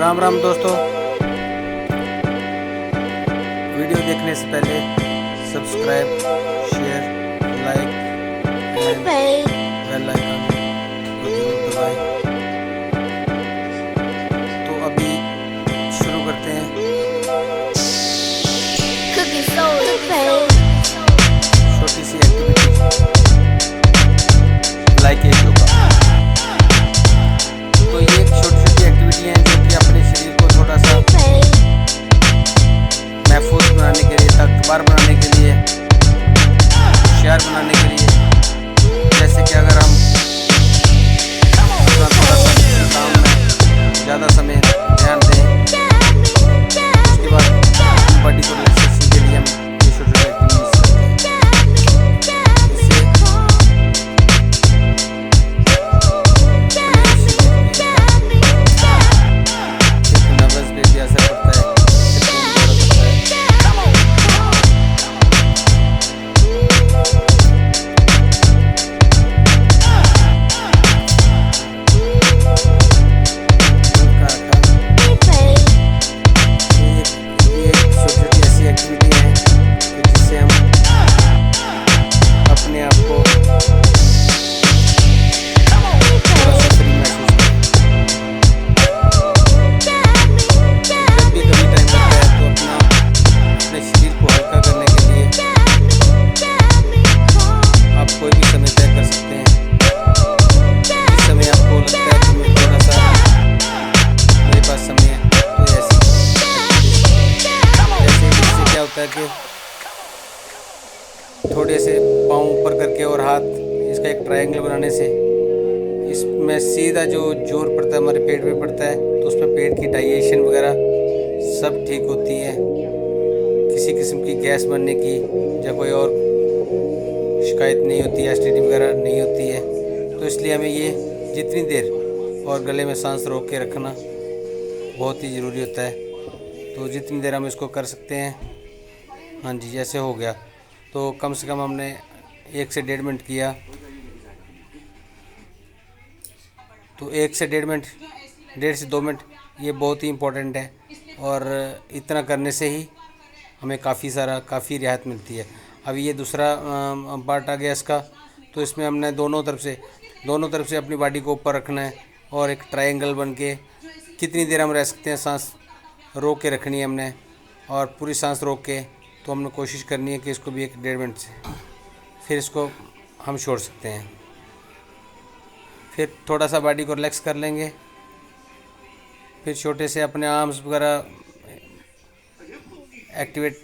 राम राम दोस्तों। वीडियो देखने से पहले subscribe, share, like and bell icon को जरूर दबाएं। तो अभी शुरू करते हैं। छोटी सी एक्टिविटी लाइक एक योगा। तो ये छोटी छोटी एक्टिविटी हैं जो कि अपने शरीर को थोड़ा सा महफूज बनाने के लिए, ताकतवर बनाने के लिए, होशियार बनाने के लिए, जैसे कि अगर हम अपना थोड़ा सा काम में ज़्यादा समय ध्यान दें, उसके बाद बॉडी को रिलैक्सेशन के लिए हम ये छोटी छोटी एक्टिविटीज करते हैं। कि थोड़े से पाँव ऊपर करके और हाथ इसका एक ट्रायंगल बनाने से इसमें सीधा जो जोर पड़ता है हमारे पेट पे पड़ता है, तो उसमें पेट की डाइजेशन वगैरह सब ठीक होती है। किसी किस्म की गैस बनने की या कोई और शिकायत नहीं होती, एसिडिटी वगैरह नहीं होती है। तो इसलिए हमें ये जितनी देर और गले में सांस रोक के रखना बहुत ही ज़रूरी होता है। तो जितनी देर हम इसको कर सकते हैं, हाँ जी, जैसे हो गया तो कम से कम हमने 1 से 1.5 मिनट किया, तो 1 से 1.5 मिनट, 1.5 से 2 मिनट ये बहुत ही इम्पोर्टेंट है। और इतना करने से ही हमें काफ़ी रियायत मिलती है। अब ये दूसरा पार्ट आ गया इसका। तो इसमें हमने दोनों तरफ से अपनी बॉडी को ऊपर रखना है और एक ट्रायंगल बन के कितनी देर हम रह सकते हैं, सांस रोक के रखनी है हमने। और पूरी सांस रोक के तो हमने कोशिश करनी है कि इसको भी 1-1.5 मिनट से फिर इसको हम छोड़ सकते हैं। फिर थोड़ा सा बॉडी को रिलैक्स कर लेंगे। फिर छोटे से अपने आर्म्स वगैरह एक्टिवेट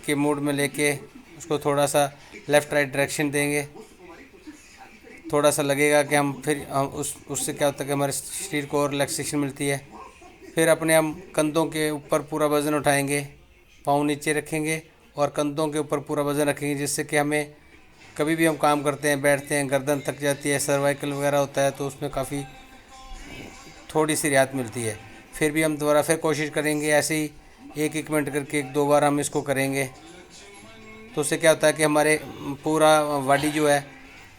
के मूड में लेके उसको थोड़ा सा लेफ़्ट राइट डायरेक्शन देंगे। थोड़ा सा लगेगा कि हम उससे क्या होता है कि हमारे शरीर को और रिलैक्सेशन मिलती है। फिर अपने हम कंधों के ऊपर पूरा वज़न उठाएंगे, पाँव नीचे रखेंगे और कंधों के ऊपर पूरा वज़न रखेंगे, जिससे कि हमें कभी भी हम काम करते हैं, बैठते हैं, गर्दन थक जाती है, सर्वाइकल वगैरह होता है, तो उसमें काफ़ी थोड़ी सी राहत मिलती है। फिर भी हम दोबारा फिर कोशिश करेंगे, ऐसे ही 1-1 मिनट करके 1-2 बार हम इसको करेंगे। तो उससे क्या होता है कि हमारे पूरा बॉडी जो है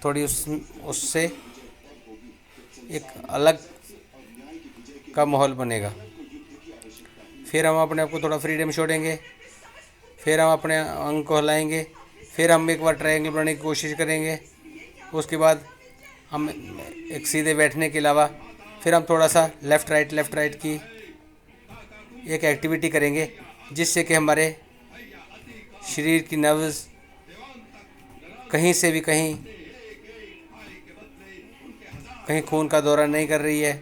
थोड़ी उससे एक अलग का माहौल बनेगा। फिर हम अपने आप को थोड़ा फ्रीडम छोड़ेंगे। फिर हम अपने अंग को हिलाएंगे। फिर हम एक बार ट्रायंगल बनाने की कोशिश करेंगे। उसके बाद हम एक सीधे बैठने के अलावा फिर हम थोड़ा सा लेफ़्ट राइट की एक एक्टिविटी करेंगे, जिससे कि हमारे शरीर की नर्व्स कहीं से भी कहीं खून का दौरा नहीं कर रही है,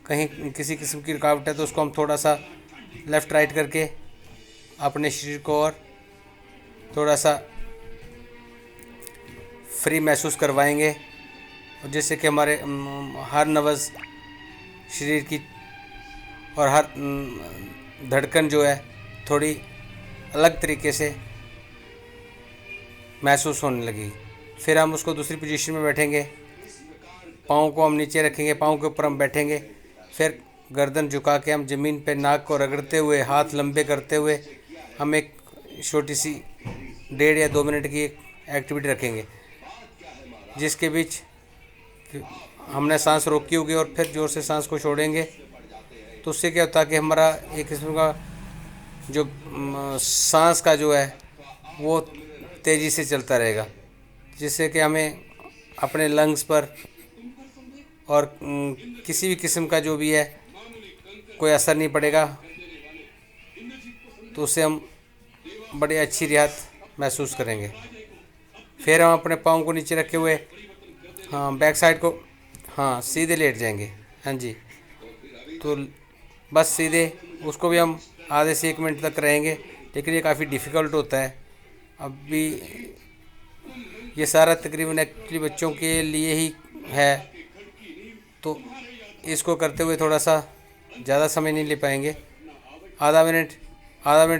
कहीं किसी किस्म की रुकावट है, तो उसको हम थोड़ा सा लेफ़्ट राइट करके अपने शरीर को और थोड़ा सा फ्री महसूस करवाएंगे, और जिससे कि हमारे हर नब्ज़ शरीर की और हर धड़कन जो है थोड़ी अलग तरीके से महसूस होने लगेगी। फिर हम उसको दूसरी पोजीशन में बैठेंगे, पाँव को हम नीचे रखेंगे, पाँव के ऊपर हम बैठेंगे। फिर गर्दन झुका के हम ज़मीन पे नाक को रगड़ते हुए, हाथ लंबे करते हुए हम एक छोटी सी 1.5 या 2 मिनट की एक एक्टिविटी रखेंगे, जिसके बीच हमने सांस रोकी होगी और फिर ज़ोर से सांस को छोड़ेंगे। तो उससे क्या होता है कि हमारा एक किस्म का जो सांस का जो है वो तेज़ी से चलता रहेगा, जिससे कि हमें अपने लंग्स पर और किसी भी किस्म का जो भी है कोई असर नहीं पड़ेगा। तो उससे हम बड़ी अच्छी राहत महसूस करेंगे। फिर हम अपने पाँव को नीचे रखे हुए, हाँ, बैक साइड को, हाँ, सीधे लेट जाएंगे। हाँ जी, तो बस सीधे उसको भी हम आधे से 1 मिनट तक रहेंगे, लेकिन ये काफ़ी डिफ़िकल्ट होता है। अभी ये सारा तकरीबन एक्चुअली बच्चों के लिए ही है, तो इसको करते हुए थोड़ा सा ज़्यादा समय नहीं ले पाएंगे। आधा मिनट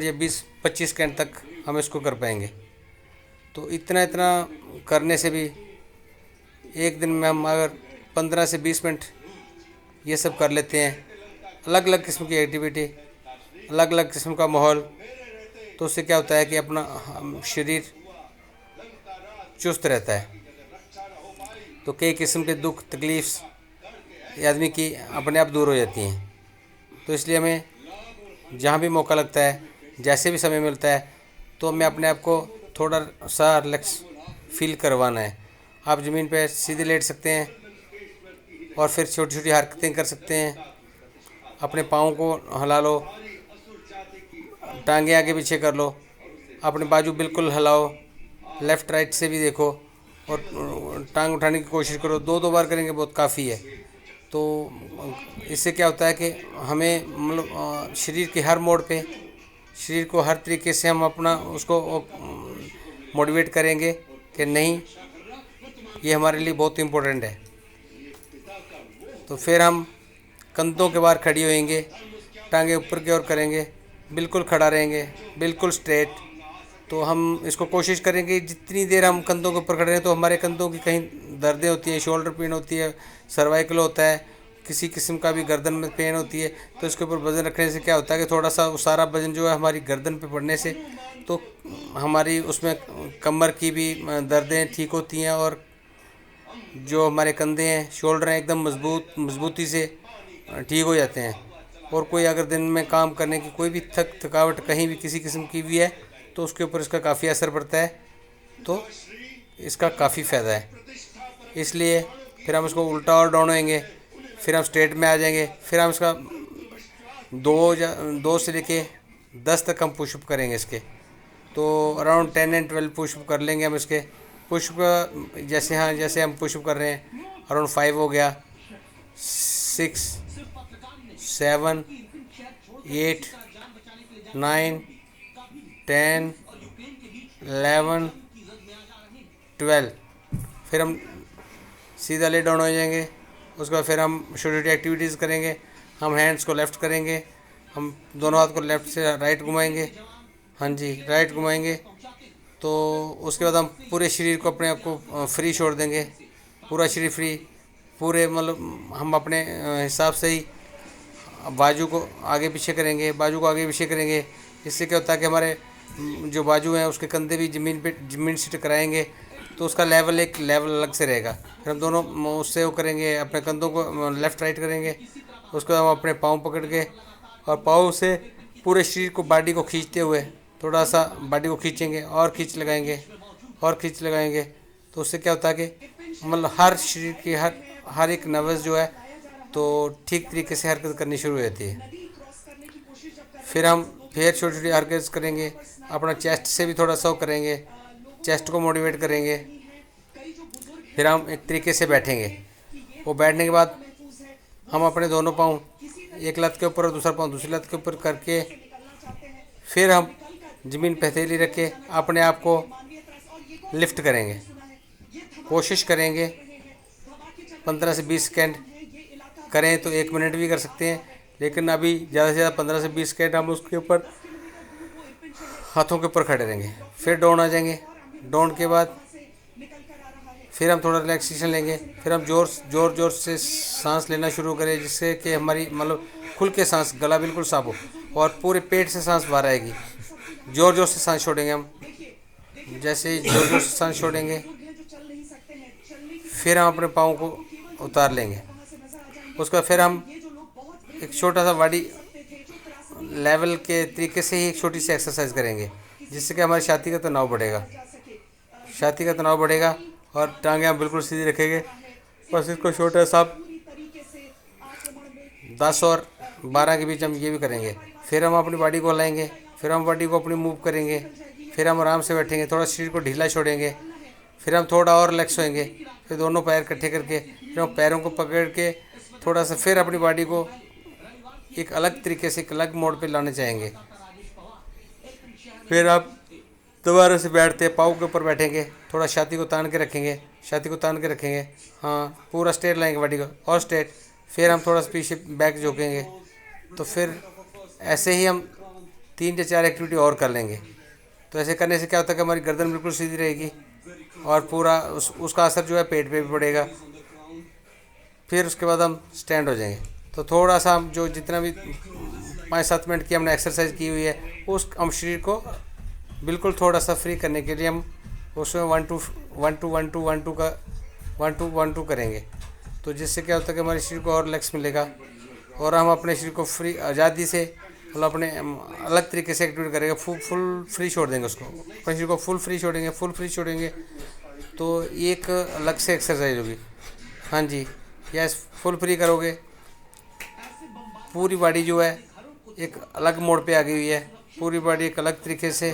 या 20-25 सेकंड तक हम इसको कर पाएंगे। तो इतना इतना करने से भी एक दिन में हम अगर 15 से 20 मिनट ये सब कर लेते हैं, अलग अलग किस्म की एक्टिविटी, अलग अलग किस्म का माहौल, तो उससे क्या होता है कि अपना शरीर चुस्त रहता है। तो कई किस्म के दुख तकलीफ़ आदमी की अपने आप दूर हो जाती हैं। तो इसलिए हमें जहाँ भी मौका लगता है, जैसे भी समय मिलता है, तो हमें अपने आप को थोड़ा सा रिलैक्स फील करवाना है। आप ज़मीन पे सीधे लेट सकते हैं और फिर छोटी छोटी हरकतें कर सकते हैं। अपने पाँव को हिला लो, टांगे आगे पीछे कर लो, अपने बाजू बिल्कुल हिलाओ, लेफ़्ट राइट से भी देखो और टांग उठाने की कोशिश करो। 2-2 बार करेंगे बहुत काफ़ी है। तो इससे क्या होता है कि हमें मतलब शरीर के हर मोड़ पे, शरीर को हर तरीके से हम अपना उसको मोटिवेट करेंगे कि नहीं, ये हमारे लिए बहुत इम्पोर्टेंट है। तो फिर हम कंधों के बाहर खड़ी होएंगे, टांगे ऊपर की ओर करेंगे, बिल्कुल खड़ा रहेंगे, बिल्कुल स्ट्रेट। तो हम इसको कोशिश करेंगे जितनी देर हम कंधों के ऊपर खड़े हैं, तो हमारे कंधों की कहीं दर्दें होती हैं, शोल्डर पेन होती है, सर्वाइकल होता है, किसी किस्म का भी गर्दन में पेन होती है, तो इसके ऊपर वज़न रखने से क्या होता है कि थोड़ा सा वो सारा वज़न जो है हमारी गर्दन पे पड़ने से तो हमारी उसमें कमर की भी दर्दें ठीक होती हैं और जो हमारे कंधे हैं, शोल्डर हैं, एकदम मजबूती से ठीक हो जाते हैं। और कोई अगर दिन में काम करने की कोई भी थकावट कहीं भी किसी किस्म की भी है, तो उसके ऊपर इसका काफ़ी असर पड़ता है। तो इसका काफ़ी फ़ायदा है। इसलिए फिर हम इसको उल्टा और डाउन होएंगे, फिर हम स्ट्रेट में आ जाएंगे, फिर हम इसका 2 से लेके 10 तक हम पुशअप करेंगे इसके। तो अराउंड 10 एंड 12 पुशअप कर लेंगे हम इसके। पुशअप जैसे हम पुशअप कर रहे हैं, अराउंड 5 हो गया, 6, 7, 8, 9, 10, 11, 12। फिर हम सीधा ले डाउन हो जाएंगे। उसके बाद फिर हम छोटी छोटी एक्टिविटीज़ करेंगे। हम हैंड्स को लेफ़्ट करेंगे, हम दोनों हाथ को लेफ़्ट से राइट घुमाएंगे, हाँ जी, राइट घुमाएंगे। तो उसके बाद हम पूरे शरीर को अपने आप को फ्री छोड़ देंगे, पूरा शरीर फ्री, पूरे मतलब हम अपने हिसाब से ही बाजू को आगे पीछे करेंगे, बाजू को आगे पीछे करेंगे। इससे क्या होता है कि हमारे जो बाजू हैं उसके कंधे भी ज़मीन से टकराएंगे, तो उसका एक लेवल अलग से रहेगा। फिर हम दोनों उससे वो करेंगे, अपने कंधों को लेफ़्ट राइट करेंगे। उसके बाद हम अपने पाँव पकड़ के और पाँव से पूरे शरीर को, बॉडी को खींचते हुए थोड़ा सा बॉडी को खींचेंगे और खींच लगाएंगे। तो उससे क्या होता है कि मतलब हर शरीर की हर एक नर्वस जो है तो ठीक तरीके से हरकत करनी शुरू हो जाती है। फिर छोटी छोटी हरकत करेंगे, अपना चेस्ट से भी थोड़ा सा करेंगे, चेस्ट को मोटिवेट करेंगे। फिर हम एक तरीके से बैठेंगे। वो बैठने के बाद हम अपने दोनों पाँव एक लत के ऊपर और दूसरा पाँव दूसरी लत के ऊपर करके फिर हम ज़मीन पे हथेली रख के अपने आप को लिफ्ट करेंगे। कोशिश करेंगे 15 से 20 सेकेंड करें, तो 1 मिनट भी कर सकते हैं, लेकिन अभी ज़्यादा से ज़्यादा 15 से 20 सेकेंड हम उसके ऊपर हाथों के ऊपर खड़े रहेंगे। फिर डाउन आ जाएंगे। डाउन के बाद फिर हम थोड़ा रिलैक्सेशन लेंगे। फिर हम ज़ोर से सांस लेना शुरू करें, जिससे कि हमारी मतलब खुल के सांस, गला बिल्कुल साफ हो और पूरे पेट से सांस बाहर आएगी। ज़ोर से सांस छोड़ेंगे हम। जैसे ही ज़ोर से सांस छोड़ेंगे, फिर हम अपने पाँव को उतार लेंगे। उसके बाद फिर हम एक छोटा सा बॉडी लेवल के तरीके से ही एक छोटी सी एक्सरसाइज करेंगे, जिससे कि हमारी छाती का तनाव बढ़ेगा, छाती का तनाव बढ़ेगा और टांगें हम बिल्कुल सीधी रखेंगे। बस इसको छोटा सा 10 और 12 के बीच हम ये भी करेंगे। फिर हम अपनी बॉडी को हिलाएंगे, फिर हम बॉडी को अपनी मूव करेंगे, फिर हम आराम से बैठेंगे, थोड़ा शरीर को ढीला छोड़ेंगे, फिर हम थोड़ा और रिलैक्स होएंगे, फिर दोनों पैर इकट्ठे करके फिर हम पैरों को पकड़ के थोड़ा सा फिर अपनी बॉडी को एक अलग तरीके से एक अलग मोड पे लाने चाहेंगे। फिर आप दोबारा से बैठते पाँव के ऊपर बैठेंगे, थोड़ा छाती को तान के रखेंगे, छाती को तान के रखेंगे, हाँ पूरा स्ट्रेट लाएंगे बॉडी को और स्ट्रेट। फिर हम थोड़ा सा पीछे बैक झुकेंगे। तो फिर ऐसे ही हम 3 या 4 एक्टिविटी और कर लेंगे। तो ऐसे करने से क्या होता है कि हमारी गर्दन बिल्कुल सीधी रहेगी और पूरा उसका असर जो है पेट पे भी पड़ेगा। फिर उसके बाद हम स्टैंड हो जाएंगे। तो थोड़ा सा हम जो जितना भी 5-7 मिनट की हमने एक्सरसाइज की हुई है उस हम शरीर को बिल्कुल थोड़ा सा फ्री करने के लिए हम उसमें 1-2 करेंगे। तो जिससे क्या होता है कि हमारे शरीर को और रिलैक्स मिलेगा और हम अपने शरीर को फ्री आज़ादी से मतलब अपने अलग तरीके से एक्टिवेट करेंगे। फुल फ्री छोड़ देंगे उसको, अपने शरीर को फुल फ्री छोड़ेंगे। तो एक अलग से एक्सरसाइज होगी। हाँ जी, यस, फुल फ्री करोगे, पूरी बॉडी जो है एक अलग मोड पे आ गई हुई है, पूरी बॉडी एक अलग तरीके से